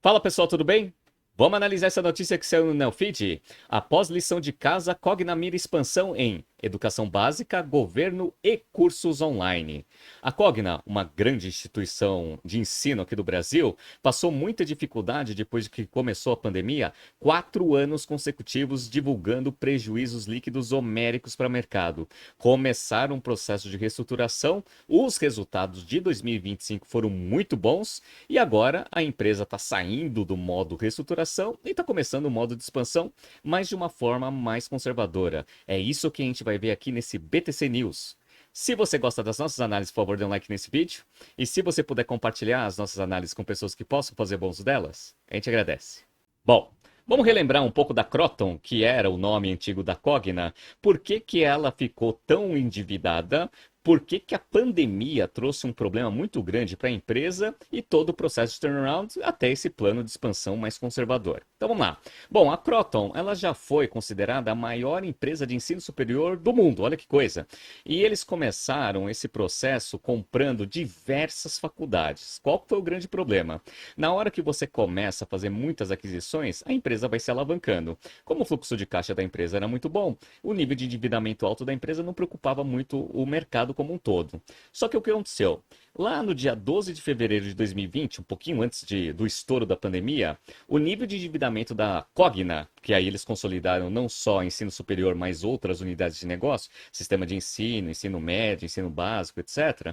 Fala pessoal, tudo bem? Vamos analisar essa notícia que saiu no Neofeed. Após lição de casa, Cogna mira expansão em educação básica, governo e cursos online. A Cogna, uma grande instituição de ensino aqui do Brasil, passou muita dificuldade depois de que começou a pandemia, 4 anos consecutivos divulgando prejuízos líquidos homéricos para o mercado. Começaram um processo de reestruturação, os resultados de 2025 foram muito bons e agora a empresa está saindo do modo reestruturação e está começando o modo de expansão, mas de uma forma mais conservadora. É isso que a gente vai ver aqui nesse BTC News. Se você gosta das nossas análises, por favor, dê um like nesse vídeo. E se você puder compartilhar as nossas análises com pessoas que possam fazer bom uso delas, a gente agradece. Bom, vamos relembrar um pouco da Croton, que era o nome antigo da Cogna. Por que que ela ficou tão endividada? Por que que a pandemia trouxe um problema muito grande para a empresa e todo o processo de turnaround até esse plano de expansão mais conservador? Então vamos lá. Bom, a Croton, ela já foi considerada a maior empresa de ensino superior do mundo, olha que coisa. E eles começaram esse processo comprando diversas faculdades. Qual foi o grande problema? Na hora que você começa a fazer muitas aquisições, a empresa vai se alavancando. Como o fluxo de caixa da empresa era muito bom, o nível de endividamento alto da empresa não preocupava muito o mercado como um todo. Só que o que aconteceu? Lá no dia 12 de fevereiro de 2020, um pouquinho antes do estouro da pandemia, o nível de endividamento da Cogna, que aí eles consolidaram não só ensino superior, mas outras unidades de negócio, sistema de ensino, ensino médio, ensino básico, etc.,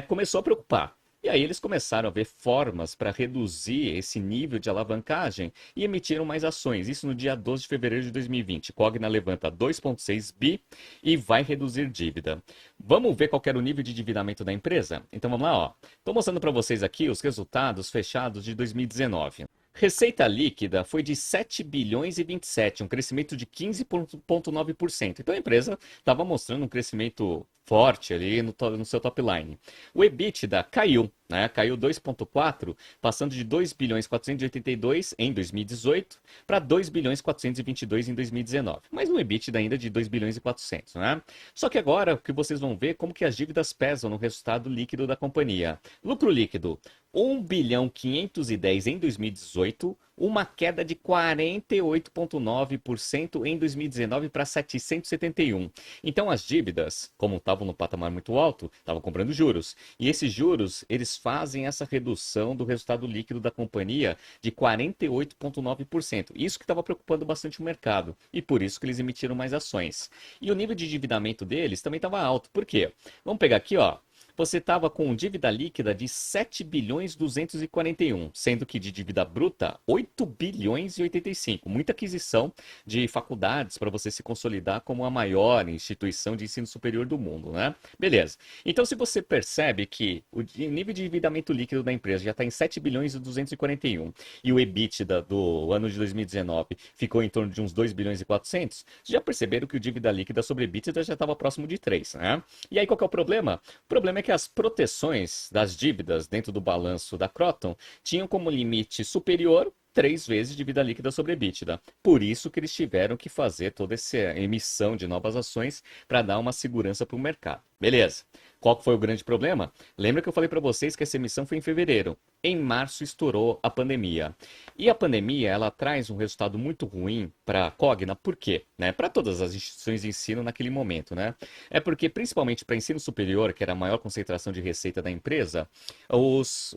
começou a preocupar. E aí eles começaram a ver formas para reduzir esse nível de alavancagem e emitiram mais ações. Isso no dia 12 de fevereiro de 2020. Cogna levanta 2,6 bi e vai reduzir dívida. Vamos ver qual era o nível de endividamento da empresa? Então vamos lá, ó. Estou mostrando para vocês aqui os resultados fechados de 2019. Receita líquida foi de 7 bilhões e 27, um crescimento de 15,9%. Então a empresa estava mostrando um crescimento forte ali no seu top line. O EBITDA caiu, né? Caiu 2,4, passando de 2 bilhões 482 em 2018 para 2 bilhões 422 em 2019. Mas um EBITDA ainda de 2 bilhões e 400, né? Só que agora o que vocês vão ver como que as dívidas pesam no resultado líquido da companhia. Lucro líquido 1 bilhão 510 em 2018, uma queda de 48,9% em 2019 para 771. Então as dívidas, como estavam no patamar muito alto, estavam comprando juros. E esses juros, eles fazem essa redução do resultado líquido da companhia de 48,9%. Isso que estava preocupando bastante o mercado. E por isso que eles emitiram mais ações. E o nível de endividamento deles também estava alto. Por quê? Vamos pegar aqui, ó. Você estava com dívida líquida de 7 bilhões 241, sendo que de dívida bruta 8 bilhões e 85. Muita aquisição de faculdades para você se consolidar como a maior instituição de ensino superior do mundo, né? Beleza. Então, se você percebe que o nível de endividamento líquido da empresa já está em 7 bilhões e 241 e o EBITDA do ano de 2019 ficou em torno de uns 2 bilhões e 400, vocês já perceberam que o dívida líquida sobre EBITDA já estava próximo de 3, né? E aí qual que é o problema? O problema é que as proteções das dívidas dentro do balanço da Croton tinham como limite superior 3 vezes dívida líquida sobre EBITDA. Por isso que eles tiveram que fazer toda essa emissão de novas ações para dar uma segurança para o mercado. Beleza. Qual foi o grande problema? Lembra que eu falei para vocês que essa emissão foi em fevereiro. Em março estourou a pandemia. E a pandemia, ela traz um resultado muito ruim para a Cogna. Por quê? Né? Para todas as instituições de ensino naquele momento, né? É porque, principalmente para ensino superior, que era a maior concentração de receita da empresa, os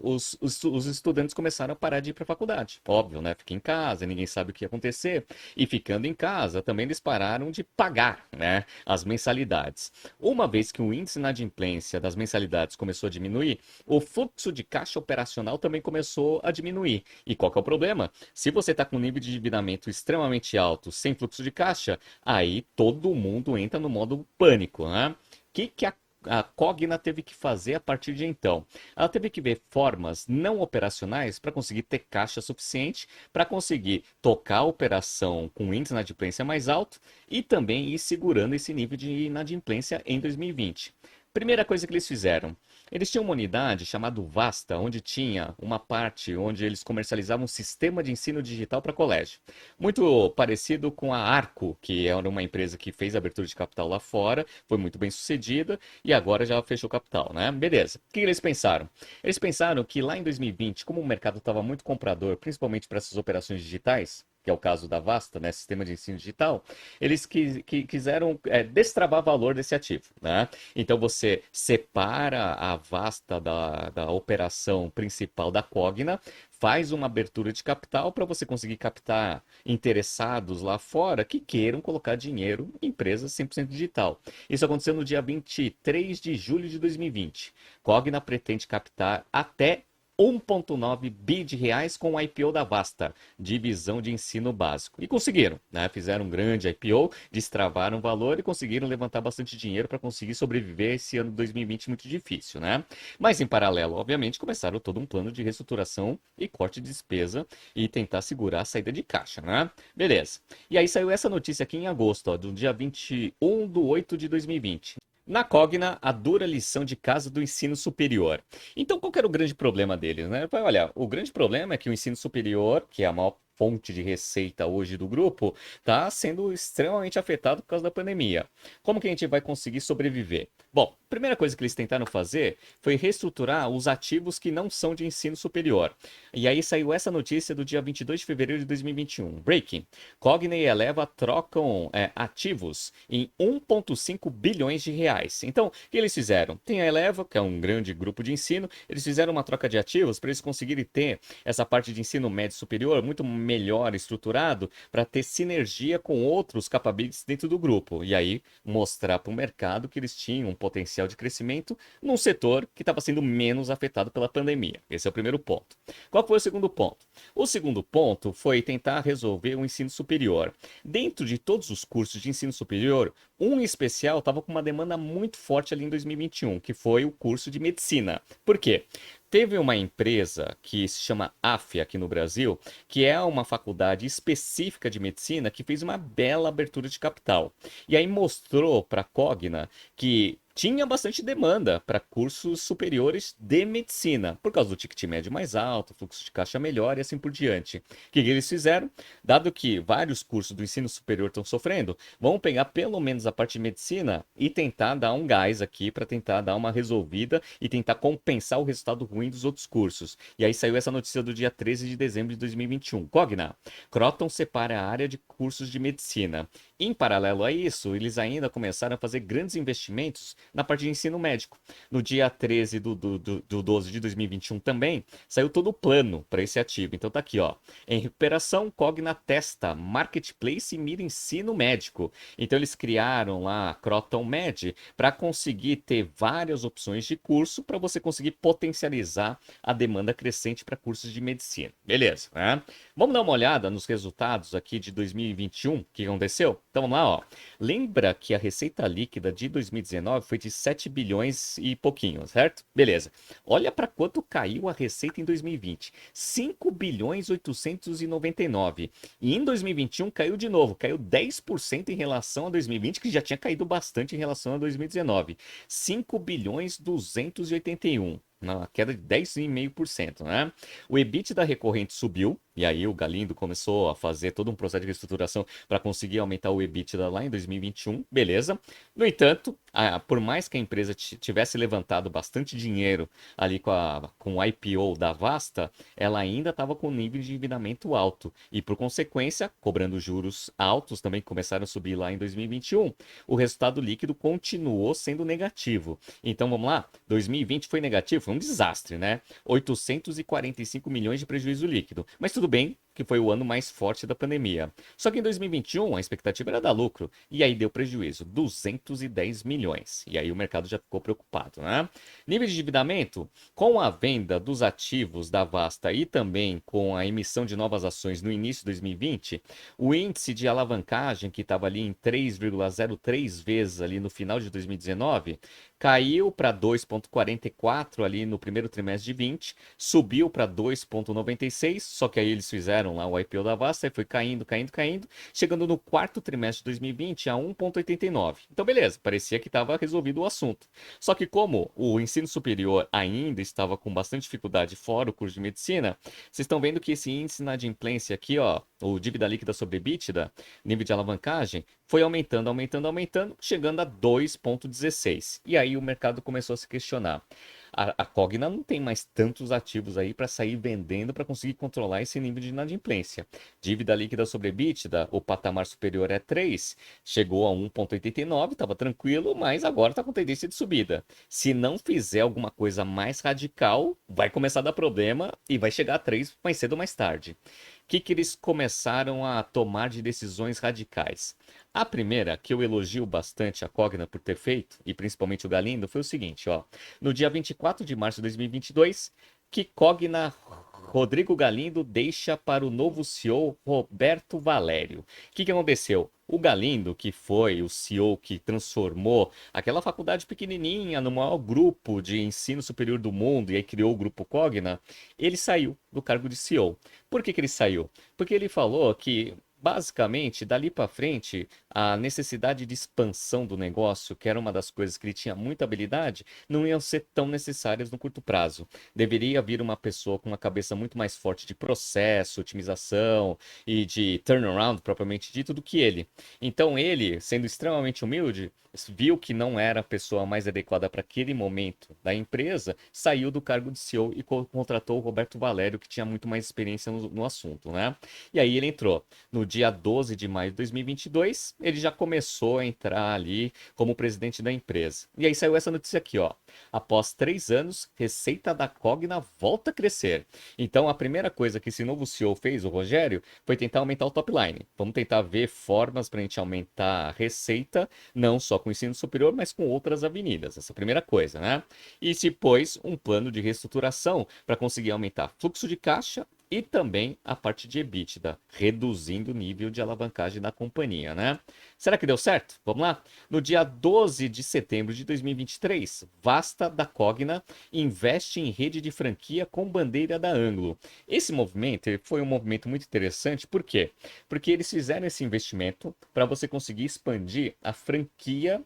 estudantes começaram a parar de ir para a faculdade. Óbvio, né? Fica em casa, ninguém sabe o que ia acontecer. E ficando em casa, também eles pararam de pagar, né, as mensalidades. Uma vez que o índice inadimplência das mensalidades começou a diminuir, o fluxo de caixa operacional também começou a diminuir. E qual que é o problema? Se você está com um nível de endividamento extremamente alto, sem fluxo de caixa, aí todo mundo entra no modo pânico, né? O que a Cogna teve que fazer a partir de então? Ela teve que ver formas não operacionais para conseguir ter caixa suficiente para conseguir tocar a operação com índice de inadimplência mais alto e também ir segurando esse nível de inadimplência em 2020. Primeira coisa que eles fizeram, Eles tinham uma unidade chamada Vasta, onde tinha uma parte onde eles comercializavam um sistema de ensino digital para colégio. Muito parecido com a Arco, que era uma empresa que fez abertura de capital lá fora, foi muito bem sucedida e agora já fechou capital, né? Beleza. O que eles pensaram? Eles pensaram que lá em 2020, como o mercado estava muito comprador, principalmente para essas operações digitais, que é o caso da Vasta, né, sistema de ensino digital, eles quiseram destravar valor desse ativo, né? Então você separa a Vasta da operação principal da Cogna, faz uma abertura de capital para você conseguir captar interessados lá fora que queiram colocar dinheiro em empresas 100% digital. Isso aconteceu no dia 23 de julho de 2020. Cogna pretende captar até 1,9 bi de reais com o IPO da Vasta, divisão de ensino básico. E conseguiram, né? Fizeram um grande IPO, destravaram o valor e conseguiram levantar bastante dinheiro para conseguir sobreviver esse ano de 2020 muito difícil, né? Mas em paralelo, obviamente, começaram todo um plano de reestruturação e corte de despesa e tentar segurar a saída de caixa, né? Beleza. E aí saiu essa notícia aqui em agosto, ó, do dia 21/8 de 2020. Na Cogna, a dura lição de casa do ensino superior. Então, qual que era o grande problema deles, né? Olha, o grande problema é que o ensino superior, que é a maior fonte de receita hoje do grupo, está sendo extremamente afetado por causa da pandemia. Como que a gente vai conseguir sobreviver? Bom, a primeira coisa que eles tentaram fazer foi reestruturar os ativos que não são de ensino superior. E aí saiu essa notícia do dia 22 de fevereiro de 2021. Breaking. Cogna e Eleva trocam ativos em 1,5 bilhões de reais. Então, o que eles fizeram? Tem a Eleva, que é um grande grupo de ensino, eles fizeram uma troca de ativos para eles conseguirem ter essa parte de ensino médio superior muito melhor estruturado para ter sinergia com outros capabilities dentro do grupo. E aí mostrar para o mercado que eles tinham um potencial de crescimento num setor que estava sendo menos afetado pela pandemia. Esse é o primeiro ponto. Qual foi o segundo ponto? O segundo ponto foi tentar resolver o ensino superior. Dentro de todos os cursos de ensino superior, um especial estava com uma demanda muito forte ali em 2021, que foi o curso de medicina. Por quê? Teve uma empresa que se chama AFIA aqui no Brasil, que é uma faculdade específica de medicina que fez uma bela abertura de capital. E aí mostrou para a Cogna que tinha bastante demanda para cursos superiores de medicina, por causa do ticket médio mais alto, fluxo de caixa melhor e assim por diante. O que eles fizeram? Dado que vários cursos do ensino superior estão sofrendo, vamos pegar pelo menos a parte de medicina e tentar dar um gás aqui para tentar dar uma resolvida e tentar compensar o resultado ruim dos outros cursos. E aí saiu essa notícia do dia 13 de dezembro de 2021. Cogna. Croton separa a área de cursos de medicina. Em paralelo a isso, eles ainda começaram a fazer grandes investimentos na parte de ensino médico. No dia 13 do 12 de 2021 também, saiu todo o plano para esse ativo. Então tá aqui, ó. Em recuperação, Cogna testa Marketplace e mira ensino médico. Então eles criaram lá a Croton Med para conseguir ter várias opções de curso para você conseguir potencializar a demanda crescente para cursos de medicina. Beleza, né? Vamos dar uma olhada nos resultados aqui de 2021, o que aconteceu? Então vamos lá, ó. Lembra que a receita líquida de 2019 foi de 7 bilhões e pouquinho, certo? Beleza. Olha para quanto caiu a receita em 2020. 5 bilhões 899. E em 2021 caiu de novo, caiu 10% em relação a 2020, que já tinha caído bastante em relação a 2019. 5 bilhões 281. Na queda de 10,5%, né? O EBITDA recorrente subiu, e aí o Galindo começou a fazer todo um processo de reestruturação para conseguir aumentar o EBITDA lá em 2021, beleza. No entanto, por mais que a empresa tivesse levantado bastante dinheiro ali com o IPO da Vasta, ela ainda estava com um nível de endividamento alto e, por consequência, cobrando juros altos também que começaram a subir lá em 2021. O resultado líquido continuou sendo negativo. Então vamos lá, 2020 foi negativo, foi um desastre, né? 845 milhões de prejuízo líquido. Mas tudo bem que foi o ano mais forte da pandemia. Só que em 2021 a expectativa era dar lucro e aí deu prejuízo, 210 milhões. E aí o mercado já ficou preocupado, né? Nível de endividamento, com a venda dos ativos da Vasta e também com a emissão de novas ações no início de 2020, o índice de alavancagem que estava ali em 3,03 vezes ali no final de 2019, caiu para 2,44 ali no primeiro trimestre de 20, subiu para 2,96, só que aí eles fizeram fizeram lá o IPO da Vasta e foi caindo, caindo, caindo, chegando no quarto trimestre de 2020 a 1,89. Então, beleza, parecia que estava resolvido o assunto. Só que como o ensino superior ainda estava com bastante dificuldade fora o curso de medicina, vocês estão vendo que esse índice inadimplência aqui, ó, o dívida líquida sobre EBITDA, nível de alavancagem, foi aumentando, aumentando, aumentando, chegando a 2,16. E aí o mercado começou a se questionar. A Cogna não tem mais tantos ativos aí para sair vendendo para conseguir controlar esse nível de inadimplência. Dívida líquida sobre EBITDA, o patamar superior é 3, chegou a 1,89, estava tranquilo, mas agora está com tendência de subida. Se não fizer alguma coisa mais radical, vai começar a dar problema e vai chegar a 3 mais cedo ou mais tarde. O que eles começaram a tomar de decisões radicais? A primeira, que eu elogio bastante a Cogna por ter feito, e principalmente o Galindo, foi o seguinte, ó. No dia 24 de março de 2022, que Cogna Rodrigo Galindo deixa para o novo CEO Roberto Valério. O que aconteceu? O Galindo, que foi o CEO que transformou aquela faculdade pequenininha no maior grupo de ensino superior do mundo e aí criou o grupo Cogna, ele saiu do cargo de CEO. Por que ele saiu? Porque ele falou que basicamente, dali para frente, a necessidade de expansão do negócio, que era uma das coisas que ele tinha muita habilidade, não iam ser tão necessárias no curto prazo. Deveria vir uma pessoa com uma cabeça muito mais forte de processo, otimização e de turnaround, propriamente dito, do que ele. Então ele, sendo extremamente humilde, viu que não era a pessoa mais adequada para aquele momento da empresa, saiu do cargo de CEO e contratou o Roberto Valério, que tinha muito mais experiência no assunto, né? E aí ele entrou. No dia 12 de maio de 2022, ele já começou a entrar ali como presidente da empresa. E aí saiu essa notícia aqui, ó. Após 3 anos, receita da Cogna volta a crescer. Então, a primeira coisa que esse novo CEO fez, o Rogério, foi tentar aumentar o top line. Vamos tentar ver formas para a gente aumentar a receita, não só com o ensino superior, mas com outras avenidas. Essa é a primeira coisa, né? E se pôs um plano de reestruturação para conseguir aumentar fluxo de caixa e também a parte de EBITDA, reduzindo o nível de alavancagem da companhia, né? Será que deu certo? Vamos lá? No dia 12 de setembro de 2023, Vasta da Cogna investe em rede de franquia com bandeira da Anglo. Esse movimento foi um movimento muito interessante, por quê? Porque eles fizeram esse investimento para você conseguir expandir a franquia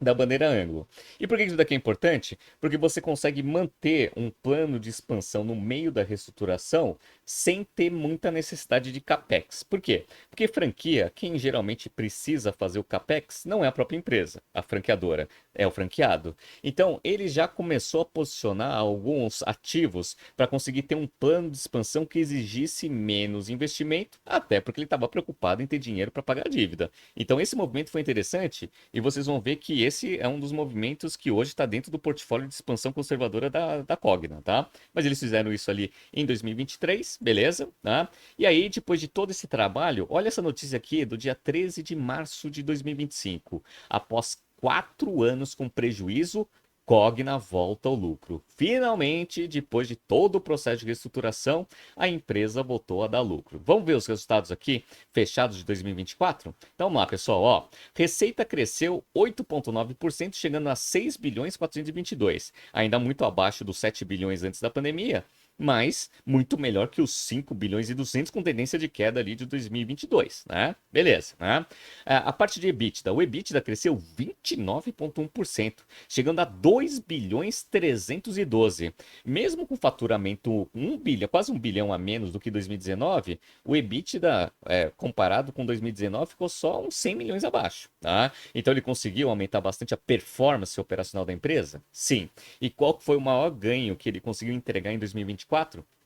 da bandeira ângulo. E por que isso daqui é importante? Porque você consegue manter um plano de expansão no meio da reestruturação sem ter muita necessidade de capex. Por quê? Porque franquia, quem geralmente precisa fazer o capex não é a própria empresa, a franqueadora, é o franqueado. Então, ele já começou a posicionar alguns ativos para conseguir ter um plano de expansão que exigisse menos investimento, até porque ele estava preocupado em ter dinheiro para pagar a dívida. Então, esse movimento foi interessante e vocês vão ver que esse é um dos movimentos que hoje está dentro do portfólio de expansão conservadora da Cogna, tá? Mas eles fizeram isso ali em 2023, beleza, tá? E aí, depois de todo esse trabalho, olha essa notícia aqui do dia 13 de março de 2025. Após 4 anos com prejuízo, Cogna volta ao lucro. Finalmente, depois de todo o processo de reestruturação, a empresa voltou a dar lucro. Vamos ver os resultados aqui, fechados de 2024? Então vamos lá, pessoal. Ó, receita cresceu 8,9%, chegando a 6 bilhões 422, ainda muito abaixo dos 7 bilhões antes da pandemia, mas muito melhor que os 5 bilhões e 200 com tendência de queda ali de 2022, né? Beleza, né? A parte de EBITDA, o EBITDA cresceu 29,1%, chegando a 2 bilhões 312. Mesmo com faturamento 1 bilhão, quase 1 bilhão a menos do que 2019, o EBITDA, comparado com 2019, ficou só uns 100 milhões abaixo, tá? Então ele conseguiu aumentar bastante a performance operacional da empresa? Sim. E qual foi o maior ganho que ele conseguiu entregar em 2024?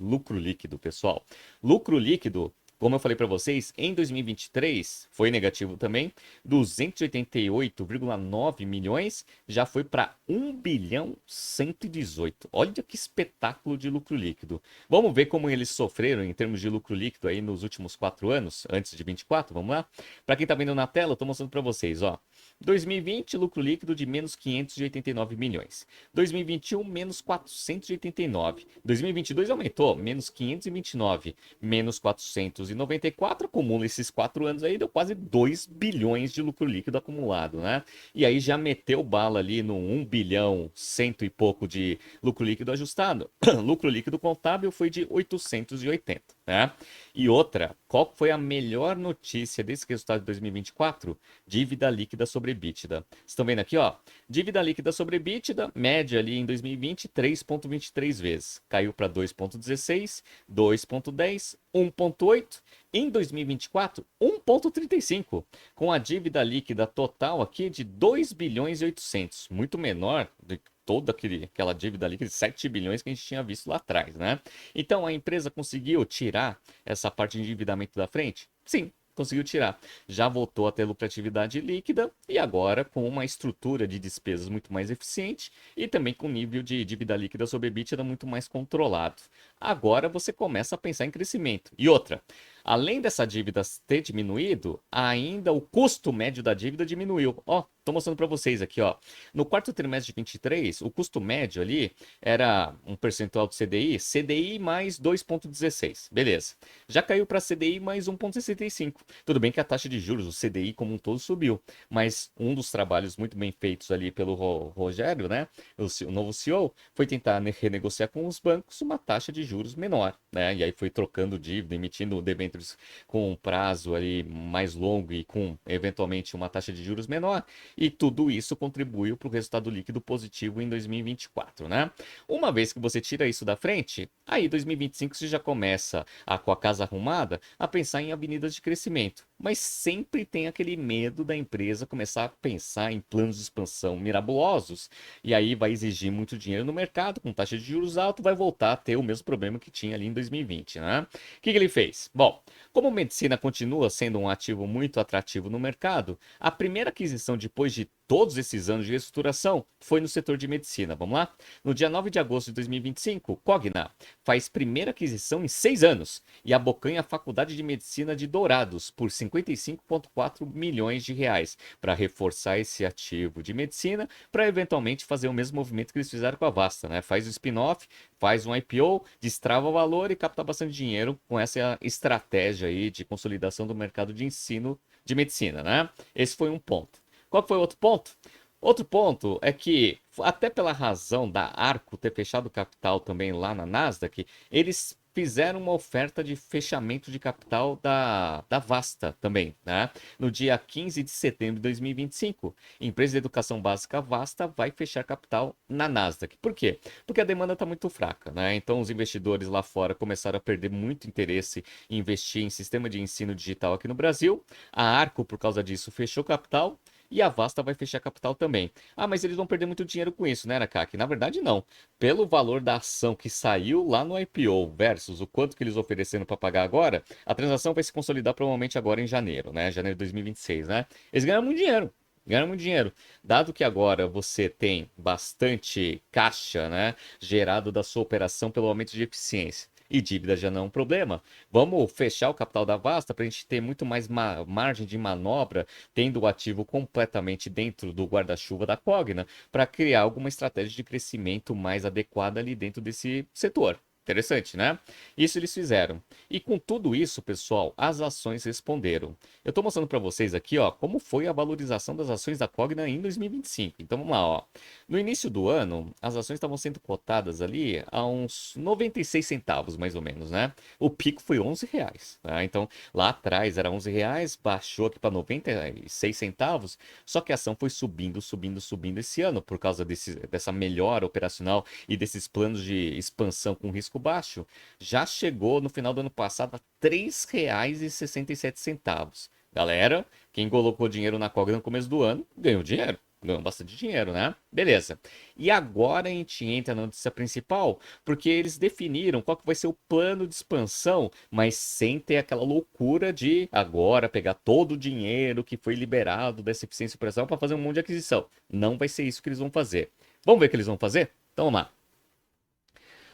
Lucro líquido, pessoal. Lucro líquido, como eu falei para vocês, em 2023 foi negativo também, 288,9 milhões, já foi para 1 bilhão 118. Olha que espetáculo de lucro líquido. Vamos ver como eles sofreram em termos de lucro líquido aí nos últimos 4 anos, antes de 24, vamos lá? Para quem está vendo na tela, eu estou mostrando para vocês, ó. 2020, lucro líquido de menos 589 milhões. 2021, menos 489. 2022 aumentou, menos 529, menos 494. Acumula esses 4 anos aí, deu quase 2 bilhões de lucro líquido acumulado, né? E aí já meteu bala ali no 1 bilhão, cento e pouco de lucro líquido ajustado. Lucro líquido contábil foi de 880. né? E outra, qual foi a melhor notícia desse resultado de 2024? Dívida líquida sobre EBITDA. Vocês estão vendo aqui, ó, dívida líquida sobre EBITDA, média ali em 2020, 3,23 vezes. Caiu para 2,16, 2,10, 1,8. Em 2024, 1,35, com a dívida líquida total aqui de 2 bilhões e 800, muito menor do que toda aquela dívida líquida de 7 bilhões que a gente tinha visto lá atrás, né? Então a empresa conseguiu tirar essa parte de endividamento da frente? Sim, conseguiu tirar. Já voltou a ter lucratividade líquida e agora com uma estrutura de despesas muito mais eficiente e também com nível de dívida líquida sobre EBITDA muito mais controlado. Agora você começa a pensar em crescimento. E outra, além dessa dívida ter diminuído, ainda o custo médio da dívida diminuiu. Ó, tô mostrando para vocês aqui, ó. No quarto trimestre de 23, o custo médio ali era um percentual do CDI, CDI mais 2,16. Beleza. Já caiu para CDI mais 1,65. Tudo bem que a taxa de juros, o CDI como um todo subiu, mas um dos trabalhos muito bem feitos ali pelo Rogério, né, o novo CEO, foi tentar renegociar com os bancos uma taxa de juros menor, né? E aí foi trocando dívida, emitindo debêntures com um prazo ali mais longo e com eventualmente uma taxa de juros menor, e tudo isso contribuiu para o resultado líquido positivo em 2024, né? Uma vez que você tira isso da frente, aí 2025 você já começa com a casa arrumada a pensar em avenidas de crescimento. Mas sempre tem aquele medo da empresa começar a pensar em planos de expansão mirabolosos, e aí vai exigir muito dinheiro no mercado, com taxa de juros alta, vai voltar a ter o mesmo problema que tinha ali em 2020, né? O que ele fez? Bom, como medicina continua sendo um ativo muito atrativo no mercado, a primeira aquisição depois de todos esses anos de reestruturação foi no setor de medicina. Vamos lá? No dia 9 de agosto de 2025, Cogna faz primeira aquisição em 6 anos e abocanha a Faculdade de Medicina de Dourados por 55,4 milhões de reais para reforçar esse ativo de medicina, para eventualmente fazer o mesmo movimento que eles fizeram com a Vasta, né? Faz o spin-off, faz um IPO, destrava o valor e capta bastante dinheiro com essa estratégia aí de consolidação do mercado de ensino de medicina, né? Esse foi um ponto. Qual foi o outro ponto? Outro ponto é que, até pela razão da Arco ter fechado o capital também lá na Nasdaq, eles fizeram uma oferta de fechamento de capital da Vasta também, né? No dia 15 de setembro de 2025, a empresa de educação básica Vasta vai fechar capital na Nasdaq. Por quê? Porque a demanda está muito fraca, né? Então os investidores lá fora começaram a perder muito interesse em investir em sistema de ensino digital aqui no Brasil. A Arco, por causa disso, fechou capital. E a Vasta vai fechar capital também. Ah, mas eles vão perder muito dinheiro com isso, né, Nakaki? Na verdade, não. Pelo valor da ação que saiu lá no IPO versus o quanto que eles ofereceram para pagar agora, a transação vai se consolidar provavelmente agora em janeiro, né? Janeiro de 2026, né? Eles ganham muito dinheiro. Ganham muito dinheiro. Dado que agora você tem bastante caixa, né, gerado da sua operação pelo aumento de eficiência. E dívida já não é um problema. Vamos fechar o capital da Vasta para a gente ter muito mais margem de manobra, tendo o ativo completamente dentro do guarda-chuva da Cogna, para criar alguma estratégia de crescimento mais adequada ali dentro desse setor. Interessante, né? Isso eles fizeram. E com tudo isso, pessoal, as ações responderam. Eu estou mostrando para vocês aqui, ó, como foi a valorização das ações da Cogna em 2025. Então vamos lá, ó. No início do ano, as ações estavam sendo cotadas ali a uns 96 centavos, mais ou menos, né? O pico foi 11 reais, tá? Então lá atrás era 11 reais, baixou aqui para 96 centavos, só que a ação foi subindo, subindo, subindo esse ano por causa dessa melhora operacional e desses planos de expansão com risco baixo. Já chegou no final do ano passado a R$ 3,67. Galera, quem colocou dinheiro na Cogna no começo do ano, ganhou dinheiro. Ganhou bastante dinheiro, né? Beleza. E agora a gente entra na notícia principal, porque eles definiram qual que vai ser o plano de expansão, mas sem ter aquela loucura de agora pegar todo o dinheiro que foi liberado dessa eficiência operacional para fazer um monte de aquisição. Não vai ser isso que eles vão fazer. Vamos ver o que eles vão fazer? Então vamos lá.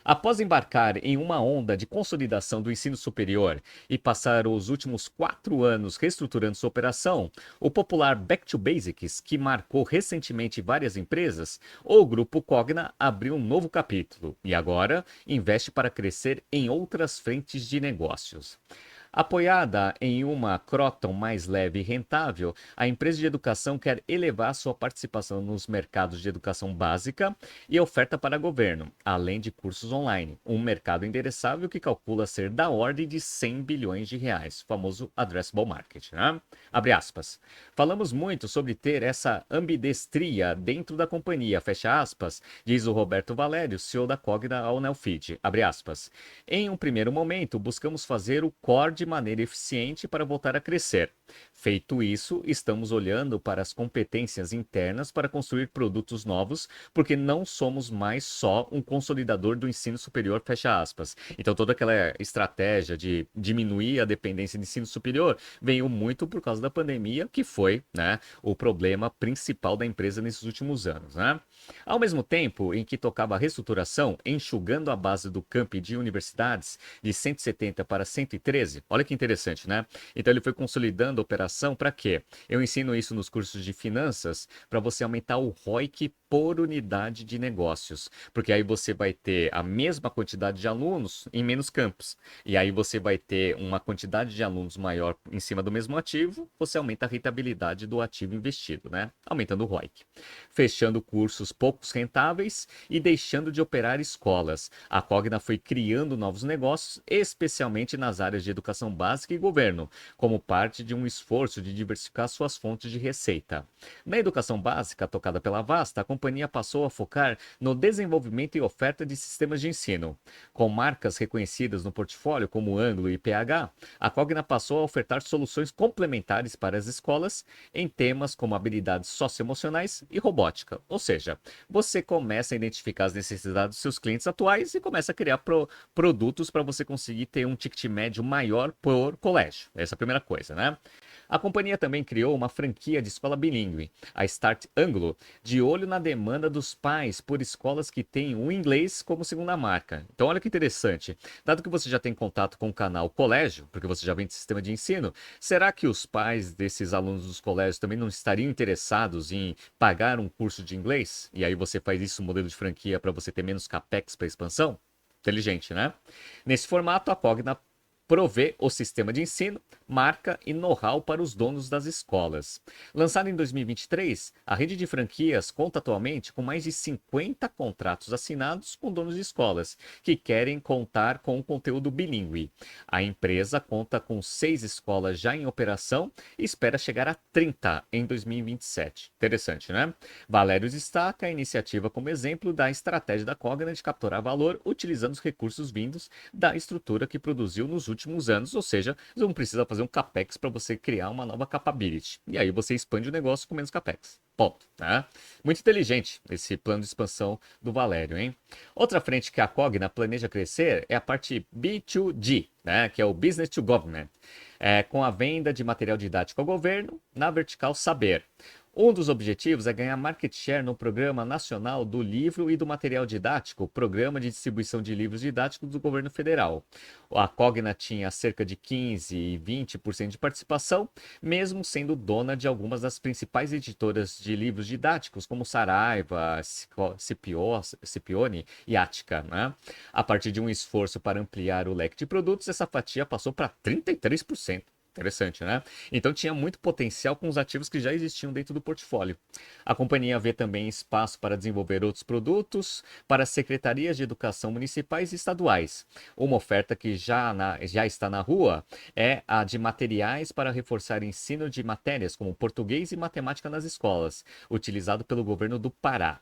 Após embarcar em uma onda de consolidação do ensino superior e passar os últimos 4 anos reestruturando sua operação, o popular Back to Basics, que marcou recentemente várias empresas, o grupo Cogna abriu um novo capítulo e agora investe para crescer em outras frentes de negócios. Apoiada em uma Croton mais leve e rentável, a empresa de educação quer elevar sua participação nos mercados de educação básica e oferta para governo, além de cursos online, um mercado endereçável que calcula ser da ordem de 100 bilhões de reais, o famoso addressable market, né? Abre aspas. Falamos muito sobre ter essa ambidestria dentro da companhia, fecha aspas, diz o Roberto Valério, CEO da Cogna ao Neofeed, abre aspas. Em um primeiro momento, buscamos fazer o core de maneira eficiente para voltar a crescer. Feito isso, estamos olhando para as competências internas para construir produtos novos, porque não somos mais só um consolidador do ensino superior, fecha aspas. Então, toda aquela estratégia de diminuir a dependência de ensino superior veio muito por causa da pandemia, que foi, né, o problema principal da empresa nesses últimos anos, né? Ao mesmo tempo em que tocava a reestruturação, enxugando a base do campi de universidades de 170 para 113, olha que interessante, né? Então ele foi consolidando a operação para quê? Eu ensino isso nos cursos de finanças para você aumentar o ROIC por unidade de negócios, porque aí você vai ter a mesma quantidade de alunos em menos campos, e aí você vai ter uma quantidade de alunos maior em cima do mesmo ativo, você aumenta a rentabilidade do ativo investido, né? Aumentando o ROIC. Fechando cursos poucos rentáveis e deixando de operar escolas. A Cogna foi criando novos negócios, especialmente nas áreas de educação básica e governo, como parte de um esforço de diversificar suas fontes de receita. Na educação básica, tocada pela Vasta, a companhia passou a focar no desenvolvimento e oferta de sistemas de ensino. Com marcas reconhecidas no portfólio como Anglo e PH, a Cogna passou a ofertar soluções complementares para as escolas em temas como habilidades socioemocionais e robótica. Ou seja, você começa a identificar as necessidades dos seus clientes atuais e começa a criar produtos para você conseguir ter um ticket médio maior por colégio. Essa é a primeira coisa, né? A companhia também criou uma franquia de escola bilíngue, a Start Anglo, de olho na demanda dos pais por escolas que têm o inglês como segunda marca. Então, olha que interessante. Dado que você já tem contato com o canal Colégio, porque você já vem de sistema de ensino, será que os pais desses alunos dos colégios também não estariam interessados em pagar um curso de inglês? E aí você faz isso no modelo de franquia para você ter menos capex para expansão? Inteligente, né? Nesse formato, a Cogna provê o sistema de ensino, marca e know-how para os donos das escolas. Lançada em 2023, a rede de franquias conta atualmente com mais de 50 contratos assinados com donos de escolas que querem contar com um conteúdo bilíngue. A empresa conta com 6 escolas já em operação e espera chegar a 30 em 2027. Interessante, né? Valério destaca a iniciativa como exemplo da estratégia da Cogna de capturar valor utilizando os recursos vindos da estrutura que produziu nos últimos anos, ou seja, você não precisa fazer um capex para você criar uma nova capability. E aí você expande o negócio com menos capex. Ponto, tá? Muito inteligente esse plano de expansão do Valério, hein? Outra frente que a Cogna planeja crescer é a parte B2G, né? Que é o Business to Government, com a venda de material didático ao governo na vertical Saber. Um dos objetivos é ganhar market share no Programa Nacional do Livro e do Material Didático, Programa de Distribuição de Livros Didáticos do Governo Federal. A Cogna tinha cerca de 15% e 20% de participação, mesmo sendo dona de algumas das principais editoras de livros didáticos, como Saraiva, Scipione e Ática, né? A partir de um esforço para ampliar o leque de produtos, essa fatia passou para 33%. Interessante, né? Então tinha muito potencial com os ativos que já existiam dentro do portfólio. A companhia vê também espaço para desenvolver outros produtos para secretarias de educação municipais e estaduais. Uma oferta que já está na rua é a de materiais para reforçar ensino de matérias como português e matemática nas escolas, utilizado pelo governo do Pará.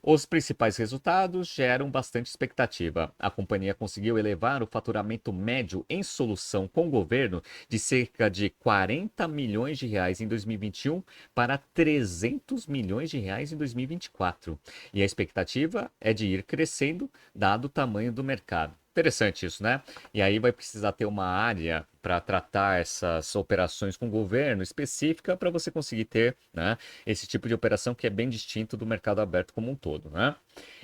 Os principais resultados geram bastante expectativa. A companhia conseguiu elevar o faturamento médio em solução com o governo de cerca de 40 milhões de reais em 2021 para 300 milhões de reais em 2024. E a expectativa é de ir crescendo, dado o tamanho do mercado. Interessante isso, né? E aí vai precisar ter uma área para tratar essas operações com o governo específica para você conseguir ter, né, esse tipo de operação que é bem distinto do mercado aberto como um todo, né?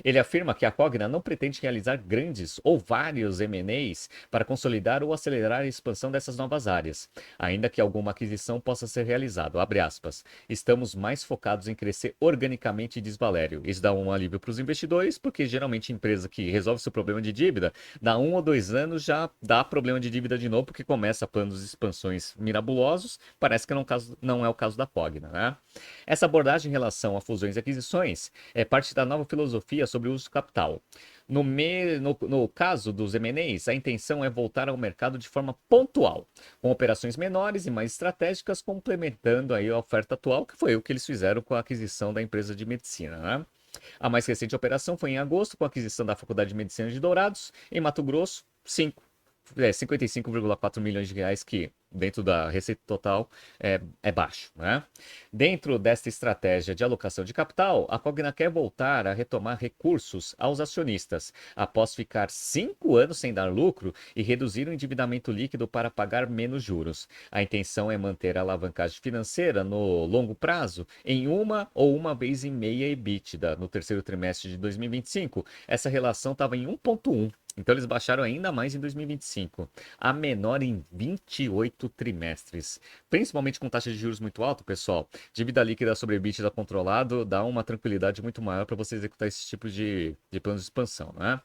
Ele afirma que a Cogna não pretende realizar grandes ou vários M&As para consolidar ou acelerar a expansão dessas novas áreas, ainda que alguma aquisição possa ser realizada. Abre aspas. Estamos mais focados em crescer organicamente, diz Valério. Isso dá um alívio para os investidores, porque geralmente empresa que resolve seu problema de dívida, dá 1 ou 2 anos já dá problema de dívida de novo, porque começa planos de expansões mirabulosos. Parece que não é o caso da Cogna, né? Essa abordagem em relação a fusões e aquisições é parte da nova filosofia sobre o uso do capital. No caso dos M&As, a intenção é voltar ao mercado de forma pontual, com operações menores e mais estratégicas, complementando aí a oferta atual, que foi o que eles fizeram com a aquisição da empresa de medicina, né? A mais recente operação foi em agosto, com a aquisição da Faculdade de Medicina de Dourados, em Mato Grosso, 55,4 milhões de reais, que dentro da receita total é baixo, né? Dentro desta estratégia de alocação de capital, a Cogna quer voltar a retomar recursos aos acionistas, após ficar 5 anos sem dar lucro e reduzir o endividamento líquido para pagar menos juros. A intenção é manter a alavancagem financeira no longo prazo em 1 ou 1,5 vezes EBITDA. No terceiro trimestre de 2025, essa relação estava em 1,1. Então eles baixaram ainda mais em 2025, a menor em 28 trimestres. Principalmente com taxa de juros muito alta, pessoal. Dívida líquida sobre EBITDA controlado dá uma tranquilidade muito maior para você executar esse tipo de plano de expansão, né?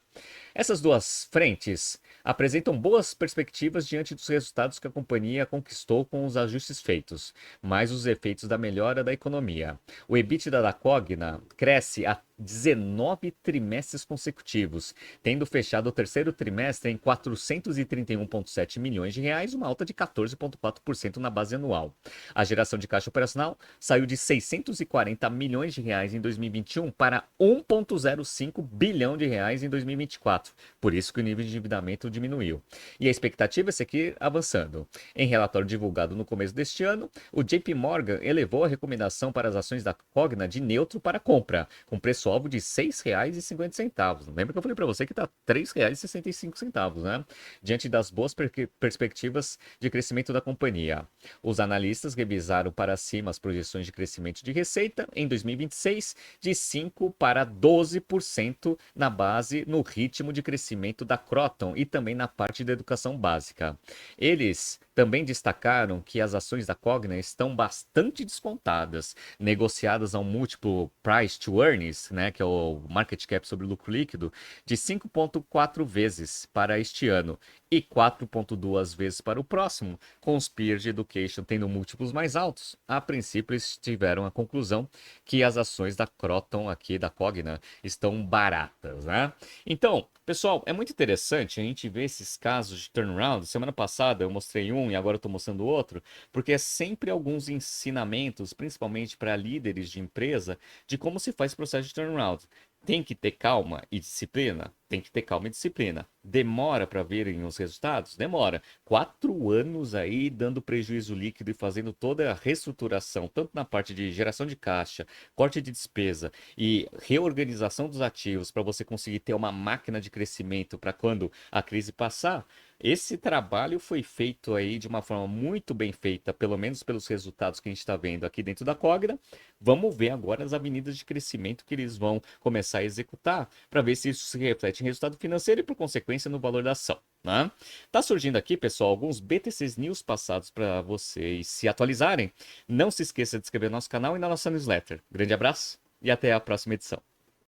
Essas duas frentes apresentam boas perspectivas diante dos resultados que a companhia conquistou com os ajustes feitos, mais os efeitos da melhora da economia. O EBITDA da Cogna cresce há 19 trimestres consecutivos, tendo fechado o terceiro trimestre em 431,7 milhões de reais, uma alta de 14,4% na base anual. A geração de caixa operacional saiu de 640 milhões de reais em 2021 para 1,05 bilhão de reais em 2024. Por isso que o nível de endividamento diminuiu. E a expectativa é seguir avançando. Em relatório divulgado no começo deste ano, o JP Morgan elevou a recomendação para as ações da Cogna de neutro para compra, com preço-alvo de R$ 6,50. Lembra que eu falei para você que está R$ 3,65, né? Diante das boas perspectivas de crescimento da companhia. Os analistas revisaram para cima as projeções de crescimento de receita em 2026 de 5 para 12% na base, no ritmo de crescimento da Croton e também na parte da educação básica. Eles também destacaram que as ações da Cogna estão bastante descontadas, negociadas a um múltiplo price to earnings, né, que é o market cap sobre lucro líquido, de 5,4 vezes para este ano e 4,2 vezes para o próximo, com os peers de education tendo múltiplos mais altos. A princípio, eles tiveram a conclusão que as ações da Croton aqui, da Cogna, estão baratas, né? Então, pessoal, é muito interessante a gente ver esses casos de turnaround. Semana passada eu mostrei um e agora eu estou mostrando outro, porque é sempre alguns ensinamentos, principalmente para líderes de empresa, de como se faz o processo de turnaround. Tem que ter calma e disciplina? Tem que ter calma e disciplina. Demora para verem os resultados? Demora. 4 anos aí dando prejuízo líquido e fazendo toda a reestruturação, tanto na parte de geração de caixa, corte de despesa e reorganização dos ativos para você conseguir ter uma máquina de crescimento para quando a crise passar. Esse trabalho foi feito aí de uma forma muito bem feita, pelo menos pelos resultados que a gente está vendo aqui dentro da Cogna. Vamos ver agora as avenidas de crescimento que eles vão começar a executar para ver se isso se reflete em resultado financeiro e, por consequência, no valor da ação, né? Tá surgindo aqui, pessoal, alguns BTCs News passados para vocês se atualizarem. Não se esqueça de se inscrever no nosso canal e na nossa newsletter. Grande abraço e até a próxima edição.